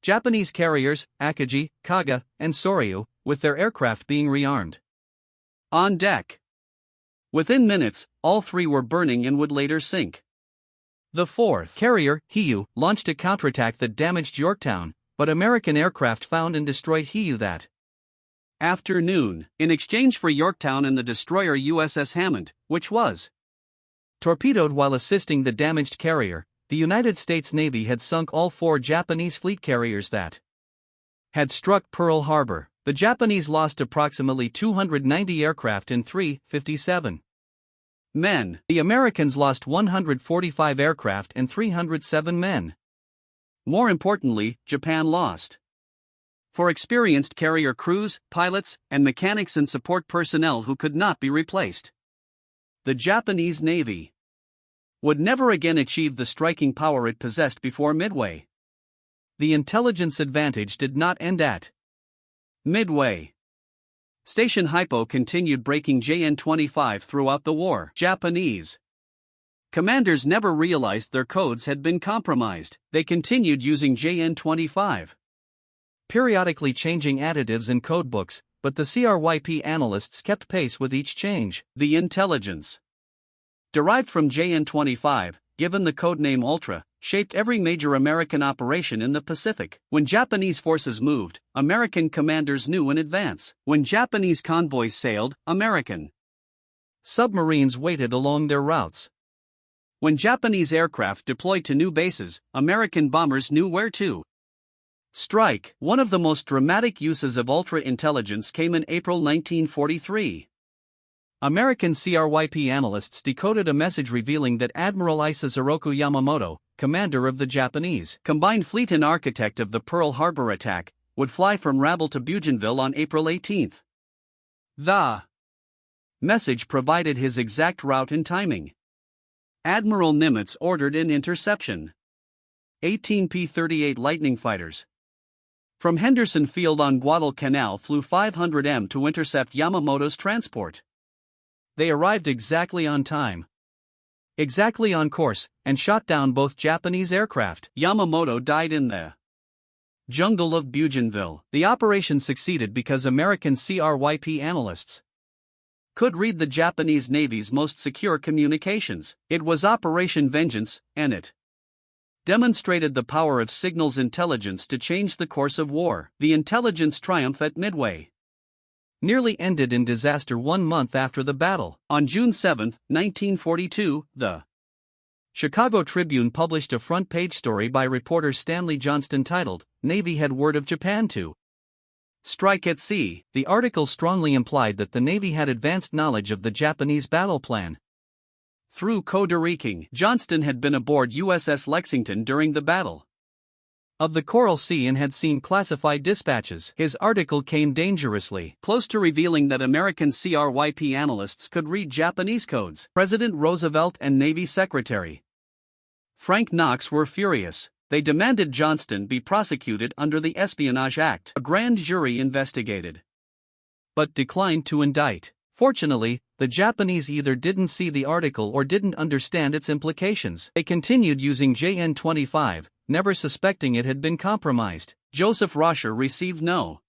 Japanese carriers, Akagi, Kaga, and Soryu, with their aircraft being rearmed on deck. Within minutes, all 3 were burning and would later sink. The 4th carrier, Hiyu, launched a counterattack that damaged Yorktown, but American aircraft found and destroyed Hiyu that afternoon, in exchange for Yorktown and the destroyer USS Hammond, which was torpedoed while assisting the damaged carrier. The United States Navy had sunk all 4 Japanese fleet carriers that had struck Pearl Harbor. The Japanese lost approximately 290 aircraft and 357 men. The Americans lost 145 aircraft and 307 men. More importantly, Japan lost 4 experienced carrier crews, pilots, and mechanics and support personnel who could not be replaced. The Japanese Navy would never again achieve the striking power it possessed before Midway. The intelligence advantage did not end at Midway. Station Hypo continued breaking JN-25 throughout the war. Japanese commanders never realized their codes had been compromised. They continued using JN-25, periodically changing additives and codebooks, but the CRYP analysts kept pace with each change. The intelligence derived from JN-25, given the codename Ultra, shaped every major American operation in the Pacific. When Japanese forces moved, American commanders knew in advance. When Japanese convoys sailed, American submarines waited along their routes. When Japanese aircraft deployed to new bases, American bombers knew where to strike. One of the most dramatic uses of ultra-intelligence came in April 1943. American CRYP analysts decoded a message revealing that Admiral Isazoroku Yamamoto, commander of the Japanese Combined Fleet and architect of the Pearl Harbor attack, would fly from Rabaul to Bougainville on April 18. The message provided his exact route and timing. Admiral Nimitz ordered an interception. 18 P-38 Lightning fighters from Henderson Field on Guadalcanal flew 500M to intercept Yamamoto's transport. They arrived exactly on time, exactly on course, and shot down both Japanese aircraft. Yamamoto died in the jungle of Bougainville. The operation succeeded because American CRYP analysts could read the Japanese Navy's most secure communications. It was Operation Vengeance, and it demonstrated the power of signals intelligence to change the course of war. The intelligence triumph at Midway nearly ended in disaster 1 month after the battle. On June 7, 1942, the Chicago Tribune published a front-page story by reporter Stanley Johnston titled, "Navy Had Word of Japan to Strike at Sea." The article strongly implied that the Navy had advanced knowledge of the Japanese battle plan. Through Codebreaking, Johnston had been aboard USS Lexington during the Battle of the Coral Sea and had seen classified dispatches. His article came dangerously close to revealing that American CRYP analysts could read Japanese codes. President Roosevelt and Navy Secretary Frank Knox were furious. They demanded Johnston be prosecuted under the Espionage Act. A grand jury investigated, but declined to indict. Fortunately, the Japanese either didn't see the article or didn't understand its implications. They continued using JN-25, never suspecting it had been compromised. Joseph Rosher received no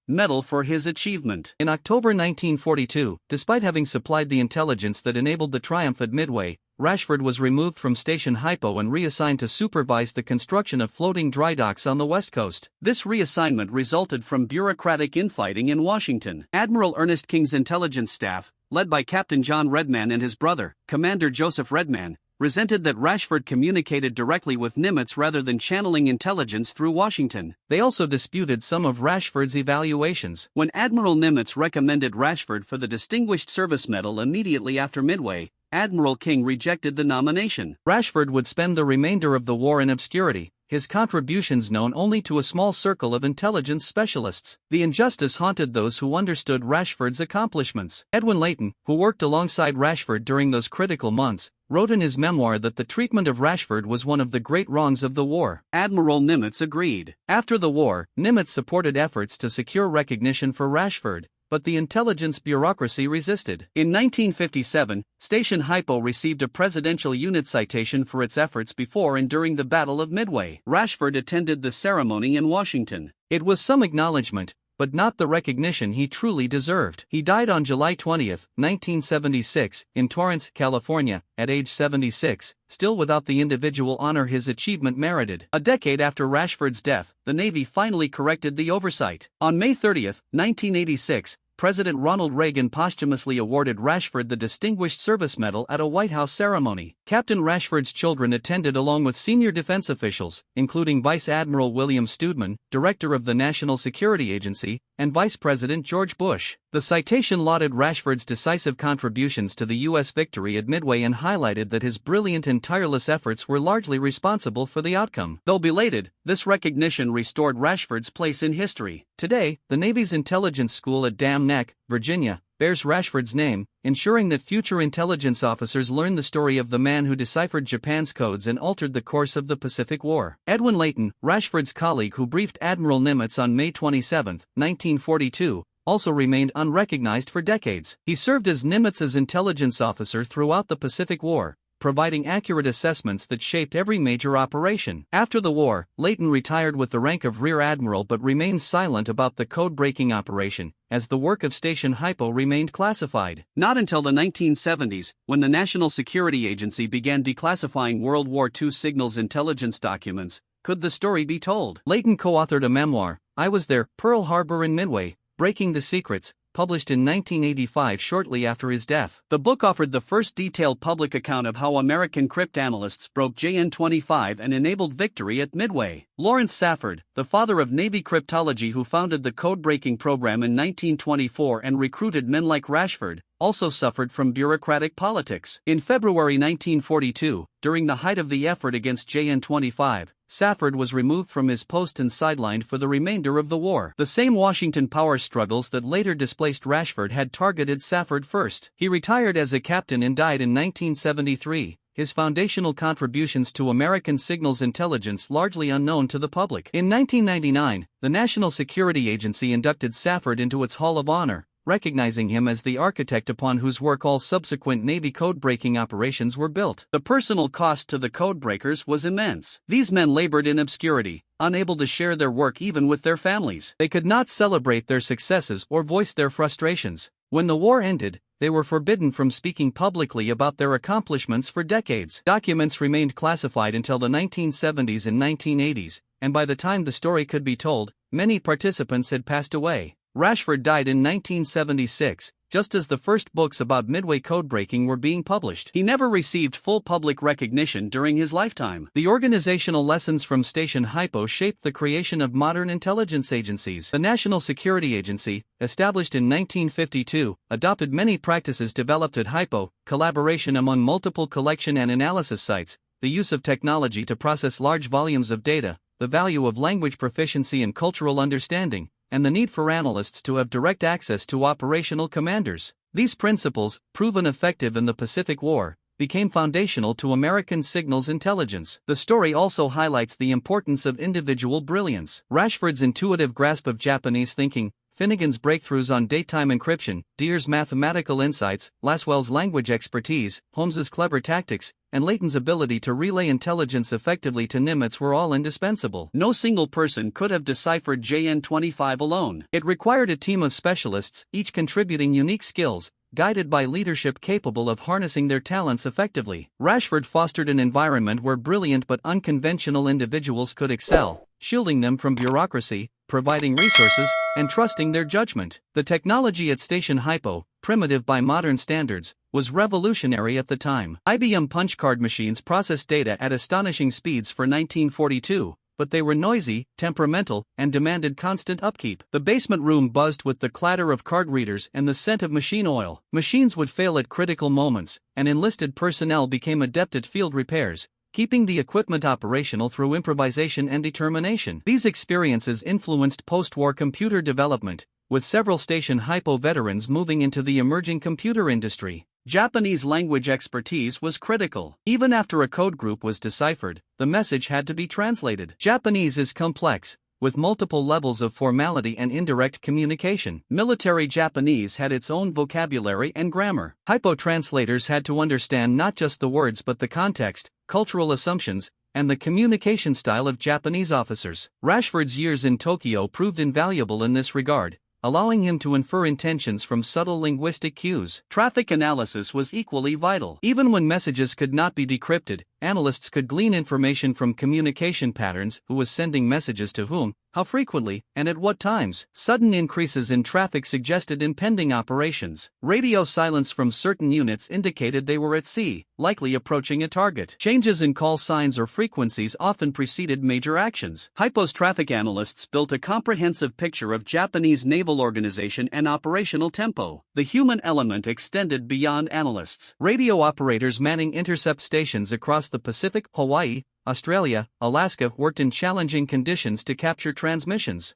medal for his achievement. In October 1942, despite having supplied the intelligence that enabled the triumph at Midway, Rashford was removed from Station Hypo and reassigned to supervise the construction of floating dry docks on the West Coast. This reassignment resulted from bureaucratic infighting in Washington. Admiral Ernest King's intelligence staff, led by Captain John Redman and his brother, Commander Joseph Redman, resented that Rashford communicated directly with Nimitz rather than channeling intelligence through Washington. They also disputed some of Rashford's evaluations. When Admiral Nimitz recommended Rashford for the Distinguished Service Medal immediately after Midway, Admiral King rejected the nomination. Rashford would spend the remainder of the war in obscurity, his contributions known only to a small circle of intelligence specialists. The injustice haunted those who understood Rashford's accomplishments. Edwin Layton, who worked alongside Rashford during those critical months, wrote in his memoir that the treatment of Rashford was one of the great wrongs of the war. Admiral Nimitz agreed. After the war, Nimitz supported efforts to secure recognition for Rashford, but the intelligence bureaucracy resisted. In 1957, Station Hypo received a Presidential Unit Citation for its efforts before and during the Battle of Midway. Rashford attended the ceremony in Washington. It was some acknowledgement, but not the recognition he truly deserved. He died on July 20, 1976, in Torrance, California, at age 76, still without the individual honor his achievement merited. A decade after Rashford's death, the Navy finally corrected the oversight. On May 30, 1986, President Ronald Reagan posthumously awarded Rashford the Distinguished Service Medal at a White House ceremony. Captain Rashford's children attended along with senior defense officials, including Vice Admiral William Stewdman, Director of the National Security Agency, and Vice President George Bush. The citation lauded Rashford's decisive contributions to the U.S. victory at Midway and highlighted that his brilliant and tireless efforts were largely responsible for the outcome. Though belated, this recognition restored Rashford's place in history. Today, the Navy's intelligence school at Dam Neck, Virginia, bears Rashford's name, ensuring that future intelligence officers learn the story of the man who deciphered Japan's codes and altered the course of the Pacific War. Edwin Layton, Rashford's colleague who briefed Admiral Nimitz on May 27, 1942, also remained unrecognized for decades. He served as Nimitz's intelligence officer throughout the Pacific War, providing accurate assessments that shaped every major operation. After the war, Layton retired with the rank of Rear Admiral but remained silent about the code-breaking operation, as the work of Station Hypo remained classified. Not until the 1970s, when the National Security Agency began declassifying World War II signals intelligence documents, could the story be told. Layton co-authored a memoir, I Was There, Pearl Harbor and Midway, Breaking the Secrets, published in 1985 shortly after his death. The book offered the first detailed public account of how American cryptanalysts broke JN-25 and enabled victory at Midway. Lawrence Safford, the father of Navy cryptology who founded the code-breaking program in 1924 and recruited men like Rashford, also suffered from bureaucratic politics. In February 1942, during the height of the effort against JN-25, Safford was removed from his post and sidelined for the remainder of the war. The same Washington power struggles that later displaced Rashford had targeted Safford first. He retired as a captain and died in 1973, his foundational contributions to American signals intelligence largely unknown to the public. In 1999, the National Security Agency inducted Safford into its Hall of Honor, recognizing him as the architect upon whose work all subsequent Navy code-breaking operations were built. The personal cost to the codebreakers was immense. These men labored in obscurity, unable to share their work even with their families. They could not celebrate their successes or voice their frustrations. When the war ended, they were forbidden from speaking publicly about their accomplishments for decades. Documents remained classified until the 1970s and 1980s, and by the time the story could be told, many participants had passed away. Rashford died in 1976, just as the first books about Midway codebreaking were being published. He never received full public recognition during his lifetime. The organizational lessons from Station Hypo shaped the creation of modern intelligence agencies. The National Security Agency, established in 1952, adopted many practices developed at Hypo: collaboration among multiple collection and analysis sites, the use of technology to process large volumes of data, the value of language proficiency and cultural understanding, and the need for analysts to have direct access to operational commanders. These principles, proven effective in the Pacific War, became foundational to American signals intelligence. The story also highlights the importance of individual brilliance. Rashford's intuitive grasp of Japanese thinking, Finnegan's breakthroughs on daytime encryption, Deere's mathematical insights, Laswell's language expertise, Holmes's clever tactics, and Layton's ability to relay intelligence effectively to Nimitz were all indispensable. No single person could have deciphered JN-25 alone. It required a team of specialists, each contributing unique skills, guided by leadership capable of harnessing their talents effectively. Rashford fostered an environment where brilliant but unconventional individuals could excel, shielding them from bureaucracy, providing resources, and trusting their judgment. The technology at Station Hypo, primitive by modern standards, was revolutionary at the time. IBM punch card machines processed data at astonishing speeds for 1942, but they were noisy, temperamental, and demanded constant upkeep. The basement room buzzed with the clatter of card readers and the scent of machine oil. Machines would fail at critical moments, and enlisted personnel became adept at field repairs, keeping the equipment operational through improvisation and determination. These experiences influenced post-war computer development, with several station hypo veterans moving into the emerging computer industry. Japanese language expertise was critical. Even after a code group was deciphered, the message had to be translated. Japanese is complex, with multiple levels of formality and indirect communication. Military Japanese had its own vocabulary and grammar. Hypo translators had to understand not just the words but the context, cultural assumptions, and the communication style of Japanese officers. Rashford's years in Tokyo proved invaluable in this regard, allowing him to infer intentions from subtle linguistic cues. Traffic analysis was equally vital. Even when messages could not be decrypted, analysts could glean information from communication patterns: who was sending messages to whom, how frequently, and at what times. Sudden increases in traffic suggested impending operations. Radio silence from certain units indicated they were at sea, likely approaching a target. Changes in call signs or frequencies often preceded major actions. Hypo's traffic analysts built a comprehensive picture of Japanese naval organization and operational tempo. The human element extended beyond analysts. Radio operators manning intercept stations across the Pacific, Hawaii, Australia, Alaska worked in challenging conditions to capture transmissions.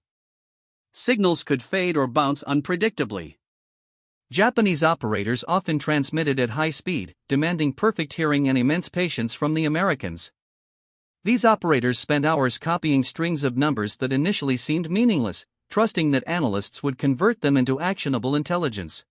Signals could fade or bounce unpredictably. Japanese operators often transmitted at high speed, demanding perfect hearing and immense patience from the Americans. These operators spent hours copying strings of numbers that initially seemed meaningless, trusting that analysts would convert them into actionable intelligence.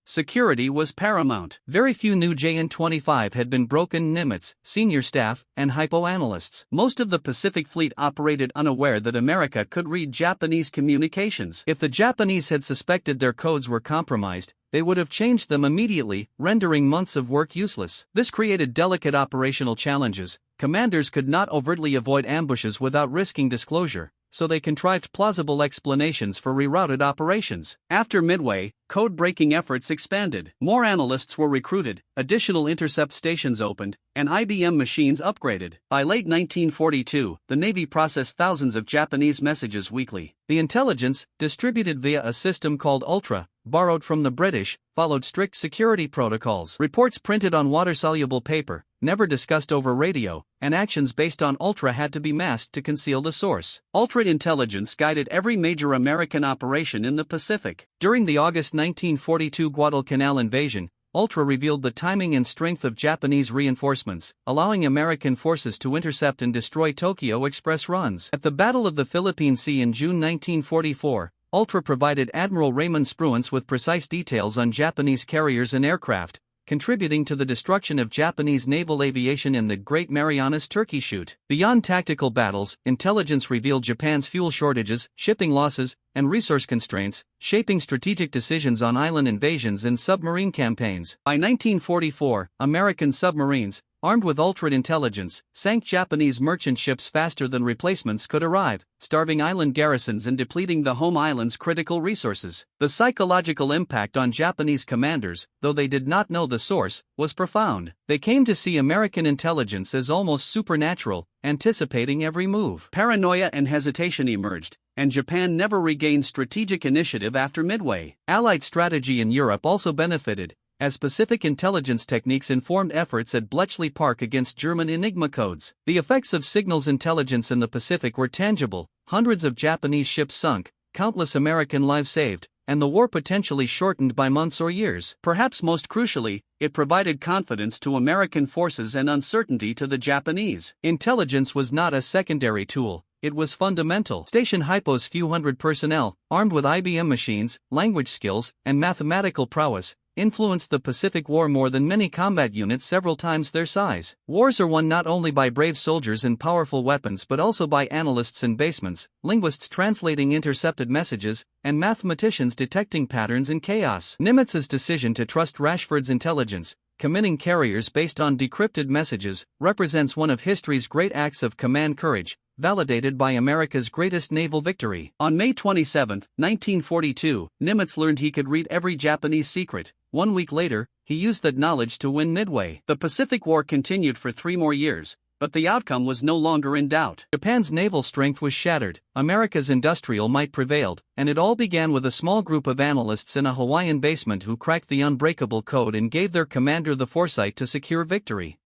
Security was paramount. Very few knew JN-25 had been broken. Nimitz, senior staff, and hypo analysts. Most of the Pacific Fleet operated unaware that America could read Japanese communications. If the Japanese had suspected their codes were compromised, they would have changed them immediately, rendering months of work useless. This created delicate operational challenges. Commanders could not overtly avoid ambushes without risking disclosure, so they contrived plausible explanations for rerouted operations. After Midway, code-breaking efforts expanded. More analysts were recruited, additional intercept stations opened, and IBM machines upgraded. By late 1942, the Navy processed thousands of Japanese messages weekly. The intelligence, distributed via a system called Ultra, borrowed from the British, followed strict security protocols. Reports printed on water-soluble paper, never discussed over radio, and actions based on Ultra had to be masked to conceal the source. Ultra intelligence guided every major American operation in the Pacific. During the August 1942 Guadalcanal invasion, Ultra revealed the timing and strength of Japanese reinforcements, allowing American forces to intercept and destroy Tokyo Express runs. At the Battle of the Philippine Sea in June 1944, Ultra provided Admiral Raymond Spruance with precise details on Japanese carriers and aircraft, contributing to the destruction of Japanese naval aviation in the Great Marianas Turkey Shoot. Beyond tactical battles, intelligence revealed Japan's fuel shortages, shipping losses, and resource constraints, shaping strategic decisions on island invasions and submarine campaigns. By 1944, American submarines, armed with ultra-intelligence, sank Japanese merchant ships faster than replacements could arrive, starving island garrisons and depleting the home island's critical resources. The psychological impact on Japanese commanders, though they did not know the source, was profound. They came to see American intelligence as almost supernatural, anticipating every move. Paranoia and hesitation emerged, and Japan never regained strategic initiative after Midway. Allied strategy in Europe also benefited, as Pacific intelligence techniques informed efforts at Bletchley Park against German Enigma codes. The effects of signals intelligence in the Pacific were tangible: hundreds of Japanese ships sunk, countless American lives saved, and the war potentially shortened by months or years. Perhaps most crucially, it provided confidence to American forces and uncertainty to the Japanese. Intelligence was not a secondary tool, it was fundamental. Station Hypo's few hundred personnel, armed with IBM machines, language skills, and mathematical prowess, influenced the Pacific War more than many combat units several times their size. Wars are won not only by brave soldiers and powerful weapons but also by analysts in basements, linguists translating intercepted messages, and mathematicians detecting patterns in chaos. Nimitz's decision to trust Rashford's intelligence, committing carriers based on decrypted messages, represents one of history's great acts of command courage, validated by America's greatest naval victory. On May 27, 1942, Nimitz learned he could read every Japanese secret. 1 week later, he used that knowledge to win Midway. The Pacific War continued for 3 more years, but the outcome was no longer in doubt. Japan's naval strength was shattered, America's industrial might prevailed, and it all began with a small group of analysts in a Hawaiian basement who cracked the unbreakable code and gave their commander the foresight to secure victory.